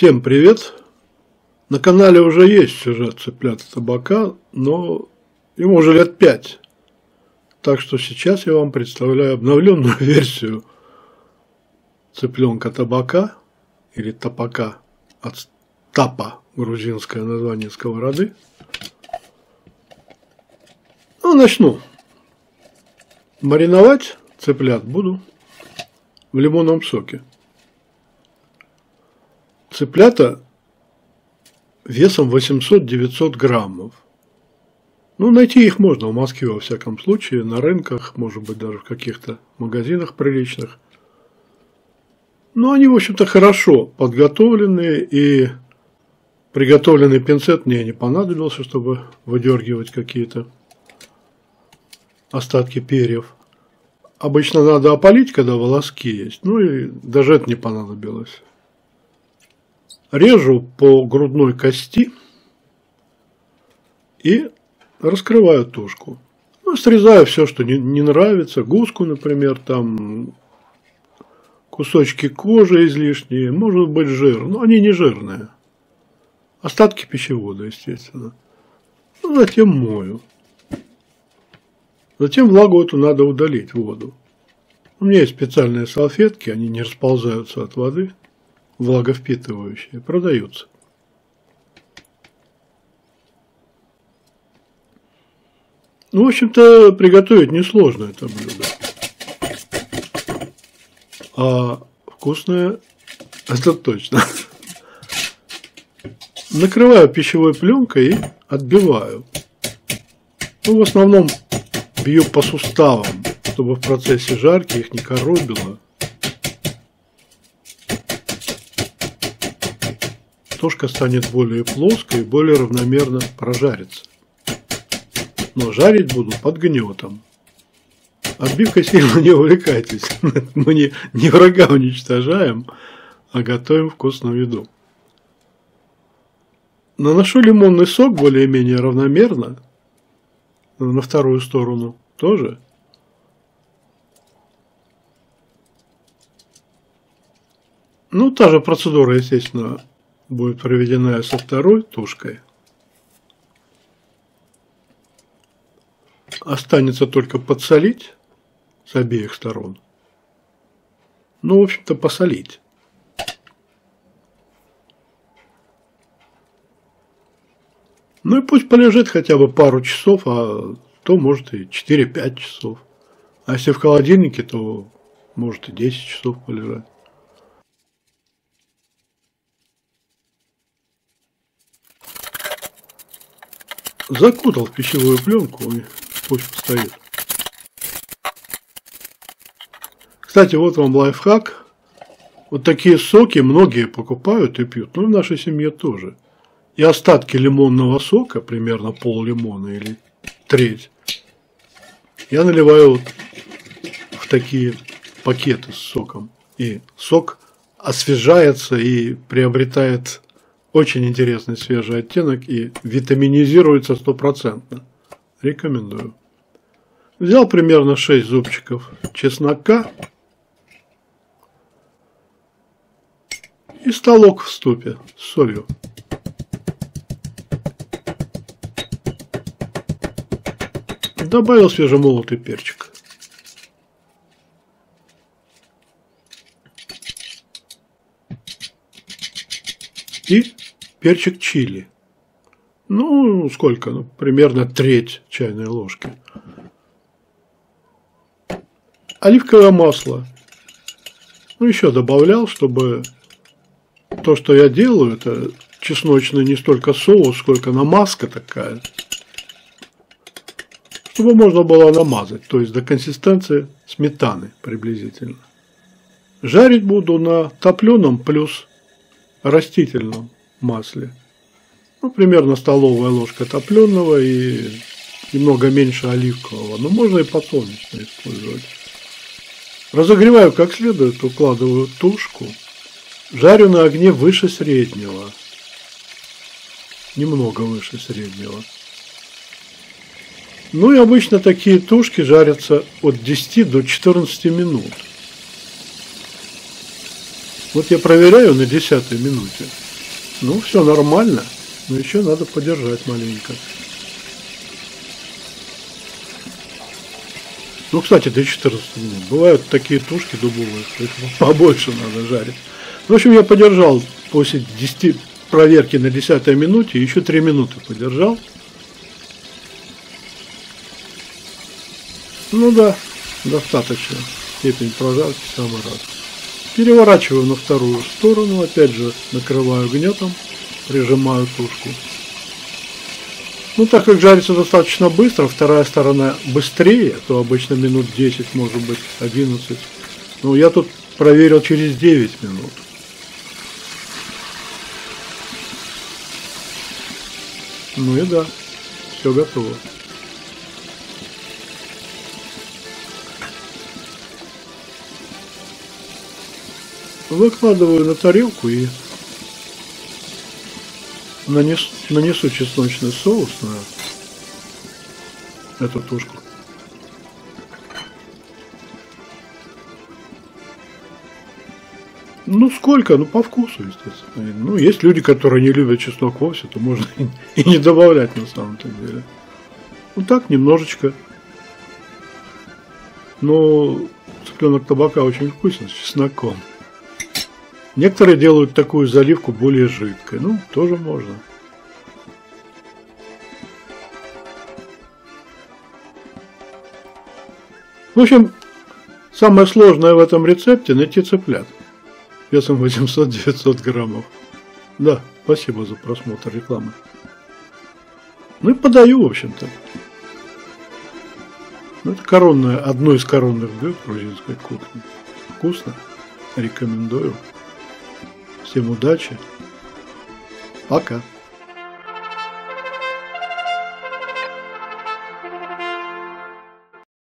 Всем привет! На канале уже есть сюжет цыплят и табака, но ему уже лет 5. Так что сейчас я вам представляю обновленную версию цыпленка табака или тапака от тапа, грузинское название сковороды. Ну, начну. Мариновать цыплят буду в лимонном соке. Цыплята весом 800-900 граммов. Ну, найти их можно в Москве, во всяком случае, на рынках, может быть, даже в каких-то магазинах приличных. Но они, в общем-то, хорошо подготовленные, и приготовленный пинцет мне не понадобился, чтобы выдергивать какие-то остатки перьев. Обычно надо опалить, когда волоски есть, ну и даже это не понадобилось. Режу по грудной кости и раскрываю тушку. Ну, срезаю все, что не нравится. Гуску, например, там кусочки кожи излишние, может быть жир, но они не жирные. Остатки пищевода, естественно. Ну, затем мою. Затем влагу эту надо удалить, воду. У меня есть специальные салфетки, они не расползаются от воды. Влаговпитывающие, продаются. Ну, в общем-то, приготовить несложно это блюдо. А вкусное это точно. Накрываю пищевой пленкой и отбиваю. Ну, в основном бью по суставам, чтобы в процессе жарки их не коробило. Тушка станет более плоской и более равномерно прожарится. Но жарить буду под гнетом. Отбивкой сильно не увлекайтесь. Мы не врага уничтожаем, а готовим вкусную еду. Наношу лимонный сок более-менее равномерно. На вторую сторону тоже. Ну, та же процедура, естественно, будет проведена со второй тушкой. Останется только подсолить с обеих сторон. Ну, в общем-то, посолить. Ну и пусть полежит хотя бы пару часов, а то может и 4-5 часов. А если в холодильнике, то может и 10 часов полежать. Закутал в пищевую пленку и пусть постоит. Кстати, вот вам лайфхак. Вот такие соки многие покупают и пьют. Ну, в нашей семье тоже. И остатки лимонного сока, примерно пол-лимона или треть, я наливаю вот в такие пакеты с соком. И сок освежается и приобретает очень интересный свежий оттенок и витаминизируется 100%. Рекомендую. Взял примерно 6 зубчиков чеснока и столок в ступе с солью. Добавил свежемолотый перчик. И перчик чили. Ну, сколько? Ну, примерно треть чайной ложки. Оливковое масло. Ну, еще добавлял, чтобы то, что я делаю, это чесночный не столько соус, сколько намазка такая. Чтобы можно было намазать, то есть до консистенции сметаны приблизительно. Жарить буду на топленом плюс растительном масле. Ну, примерно столовая ложка топленого и немного меньше оливкового. Но можно и подсолнечное использовать. Разогреваю как следует, укладываю тушку. Жарю на огне выше среднего. Немного выше среднего. Ну и обычно такие тушки жарятся от 10 до 14 минут. Вот я проверяю на 10-й минуте. Ну, все нормально, но еще надо подержать маленько. Ну, кстати, до 14 минут. Бывают такие тушки дубовые, что их побольше надо жарить. В общем, я подержал после 10 проверки на 10-й минуте, еще 3 минуты подержал. Ну да, достаточно. Степень прожарки самый раз. Переворачиваю на вторую сторону, опять же накрываю гнетом, прижимаю тушку. Ну, так как жарится достаточно быстро, вторая сторона быстрее, то обычно минут 10, может быть 11. Ну, я тут проверил через 9 минут. Ну и да, все готово. Выкладываю на тарелку и нанесу чесночный соус на эту тушку. Ну сколько? Ну по вкусу, естественно. Ну есть люди, которые не любят чеснок вовсе, то можно и не добавлять на самом-то деле. Ну так, немножечко. Но цыпленок табака очень вкусно с чесноком. Некоторые делают такую заливку более жидкой. Ну, тоже можно. В общем, самое сложное в этом рецепте найти цыплят. Весом 800-900 граммов. Да, спасибо за просмотр рекламы. Ну и подаю, в общем-то. Это коронное, одно из коронных блюд грузинской кухни. Вкусно. Рекомендую. Всем удачи. Пока.